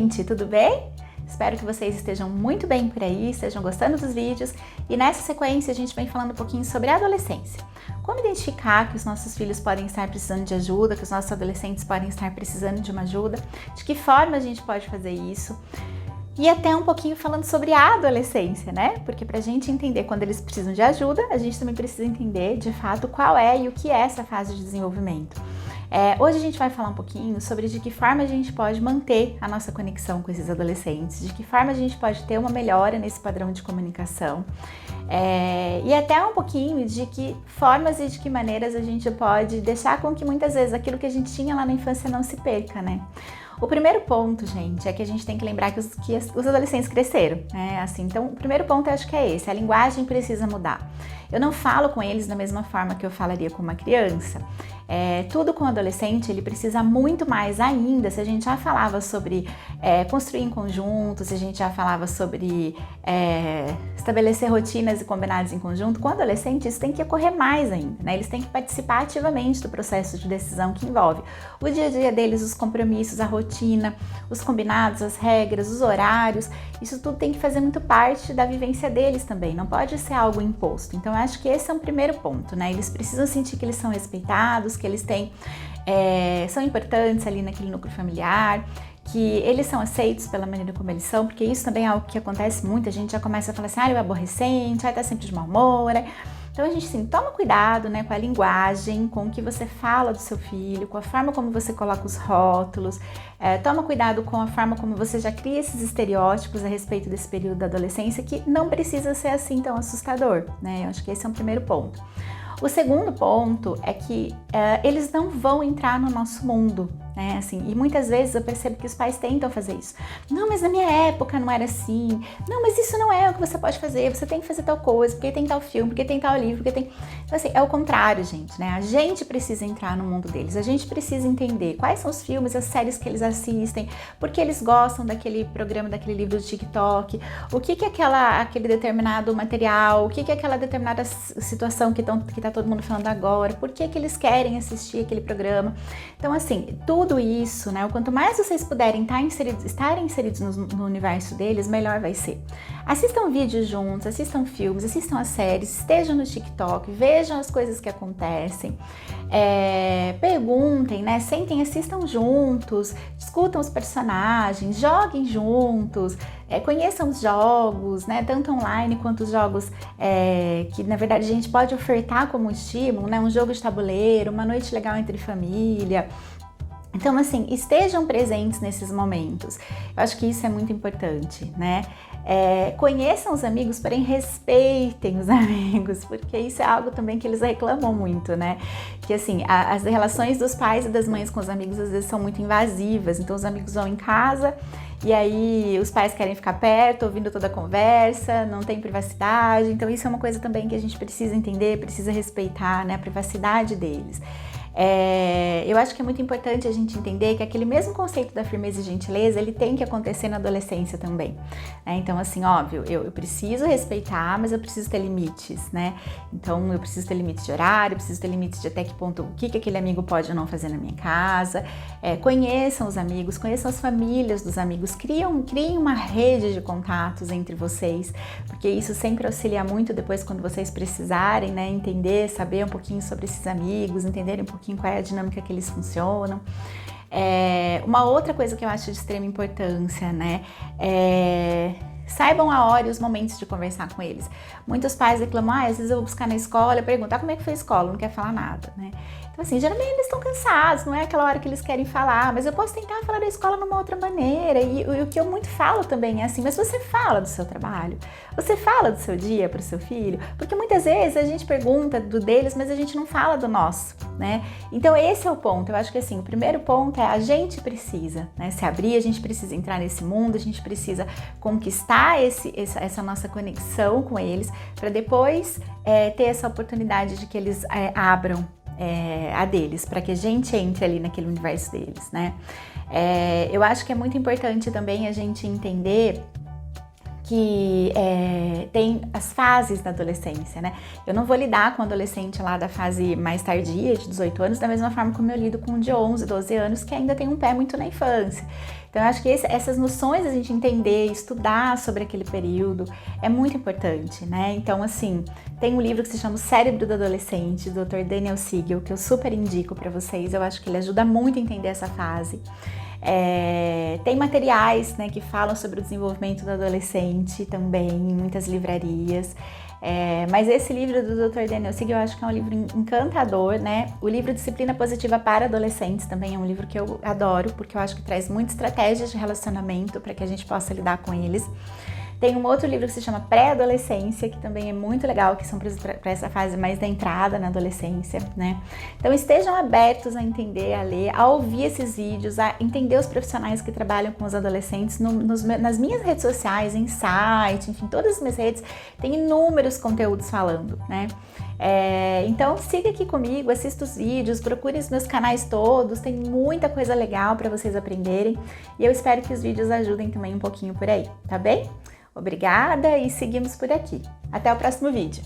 gente, tudo bem? Espero que vocês estejam muito bem por aí, estejam gostando dos vídeos e nessa sequência a gente vem falando um pouquinho sobre a adolescência. Como identificar que os nossos filhos podem estar precisando de ajuda, que os nossos adolescentes podem estar precisando de uma ajuda, de que forma a gente pode fazer isso. E até um pouquinho falando sobre a adolescência, né? Porque pra gente entender quando eles precisam de ajuda, a gente também precisa entender de fato qual é e o que é essa fase de desenvolvimento. Hoje a gente vai falar um pouquinho sobre de que forma a gente pode manter a nossa conexão com esses adolescentes, de que forma a gente pode ter uma melhora nesse padrão de comunicação e até um pouquinho de que formas e de que maneiras a gente pode deixar com que muitas vezes aquilo que a gente tinha lá na infância não se perca, né? O primeiro ponto, gente, é que a gente tem que lembrar que os adolescentes cresceram, né? Assim, então, o primeiro ponto eu acho que é esse, a linguagem precisa mudar. Eu não falo com eles da mesma forma que eu falaria com uma criança. Tudo com o adolescente, ele precisa muito mais ainda, se a gente já falava sobre construir em conjunto, se a gente já falava sobre estabelecer rotinas e combinados em conjunto, com o adolescente isso tem que ocorrer mais ainda, né? Eles têm que participar ativamente do processo de decisão que envolve o dia a dia deles, os compromissos, a rotina, os combinados, as regras, os horários, isso tudo tem que fazer muito parte da vivência deles também, não pode ser algo imposto. Então eu acho que esse é um primeiro ponto, né? Eles precisam sentir que eles são respeitados, que eles são importantes ali naquele núcleo familiar, que eles são aceitos pela maneira como eles são, porque isso também é algo que acontece muito, a gente já começa a falar assim, ele é aborrecente, tá sempre de mau humor, Então a gente assim, toma cuidado, né, com a linguagem, com o que você fala do seu filho, com a forma como você coloca os rótulos, toma cuidado com a forma como você já cria esses estereótipos a respeito desse período da adolescência, que não precisa ser assim tão assustador, né, eu acho que esse é um primeiro ponto. O segundo ponto é que eles não vão entrar no nosso mundo, né? Assim, e muitas vezes eu percebo que os pais tentam fazer isso. Não, mas na minha época não era assim. Não, mas isso não é o que você pode fazer. Você tem que fazer tal coisa, porque tem tal filme, porque tem tal livro, porque tem... Então, assim, é o contrário, gente, né? A gente precisa entrar no mundo deles. A gente precisa entender quais são os filmes, as séries que eles assistem, porque eles gostam daquele programa, daquele livro do TikTok, o que é aquele determinado material, o que é aquela determinada situação que tá todo mundo falando agora, por que eles querem assistir aquele programa. Então, assim, tudo isso, né? Quanto mais vocês puderem estar inseridos no universo deles, melhor vai ser. Assistam vídeos juntos, assistam filmes, assistam as séries, estejam no TikTok, vejam as coisas que acontecem, perguntem, né? Sentem, assistam juntos, discutam os personagens, joguem juntos, conheçam os jogos, né? Tanto online quanto os jogos que, na verdade, a gente pode ofertar como estímulo, né? Um jogo de tabuleiro, uma noite legal entre família. Então, assim, estejam presentes nesses momentos. Eu acho que isso é muito importante, né? Conheçam os amigos, porém respeitem os amigos, porque isso é algo também que eles reclamam muito, né? Que, assim, as relações dos pais e das mães com os amigos às vezes são muito invasivas. Então, os amigos vão em casa e aí os pais querem ficar perto, ouvindo toda a conversa, não tem privacidade. Então, isso é uma coisa também que a gente precisa entender, precisa respeitar, né? A privacidade deles. Eu acho que é muito importante a gente entender que aquele mesmo conceito da firmeza e gentileza, ele tem que acontecer na adolescência também, né? Então, assim, óbvio, eu preciso respeitar, mas eu preciso ter limites, né? Então, eu preciso ter limites de horário, eu preciso ter limites de até que ponto, o que aquele amigo pode ou não fazer na minha casa. Conheçam os amigos, conheçam as famílias dos amigos, criem uma rede de contatos entre vocês, porque isso sempre auxilia muito depois quando vocês precisarem, né? Entender, saber um pouquinho sobre esses amigos, entenderem um pouquinho qual é a dinâmica que eles funcionam. Uma outra coisa que eu acho de extrema importância, né? Saibam a hora e os momentos de conversar com eles. Muitos pais reclamam, às vezes eu vou buscar na escola, perguntar como é que foi a escola, não quer falar nada, né? Então, assim, geralmente eles estão cansados, não é aquela hora que eles querem falar, mas eu posso tentar falar da escola numa outra maneira. E o que eu muito falo também é assim, mas você fala do seu trabalho? Você fala do seu dia para o seu filho? Porque muitas vezes a gente pergunta do deles, mas a gente não fala do nosso, né? Então, esse é o ponto. Eu acho que, assim, o primeiro ponto é a gente precisa, né, se abrir, a gente precisa entrar nesse mundo, a gente precisa conquistar essa nossa conexão com eles, para depois ter essa oportunidade de que eles abram a deles, para que a gente entre ali naquele universo deles, né? Eu acho que é muito importante também a gente entender que tem as fases da adolescência, né? Eu não vou lidar com o adolescente lá da fase mais tardia, de 18 anos, da mesma forma como eu lido com um de 11, 12 anos, que ainda tem um pé muito na infância. Então, Então, eu acho que essas noções, a gente entender, estudar sobre aquele período é muito importante, né? Então, assim, tem um livro que se chama O Cérebro do Adolescente, do Dr. Daniel Siegel, que eu super indico para vocês. Eu acho que ele ajuda muito a entender essa fase. Tem materiais, né, que falam sobre o desenvolvimento do adolescente também, em muitas livrarias. Mas esse livro do Dr. Daniel Siegel eu acho que é um livro encantador, né? O livro Disciplina Positiva para Adolescentes também é um livro que eu adoro, porque eu acho que traz muitas estratégias de relacionamento para que a gente possa lidar com eles. Tem um outro livro que se chama Pré-Adolescência, que também é muito legal, que são para essa fase mais da entrada na adolescência, né? Então estejam abertos a entender, a ler, a ouvir esses vídeos, a entender os profissionais que trabalham com os adolescentes. Nas minhas redes sociais, em site, enfim, todas as minhas redes, tem inúmeros conteúdos falando, né? Então siga aqui comigo, assista os vídeos, procure os meus canais todos, tem muita coisa legal para vocês aprenderem e eu espero que os vídeos ajudem também um pouquinho por aí, tá bem? Obrigada e seguimos por aqui. Até o próximo vídeo.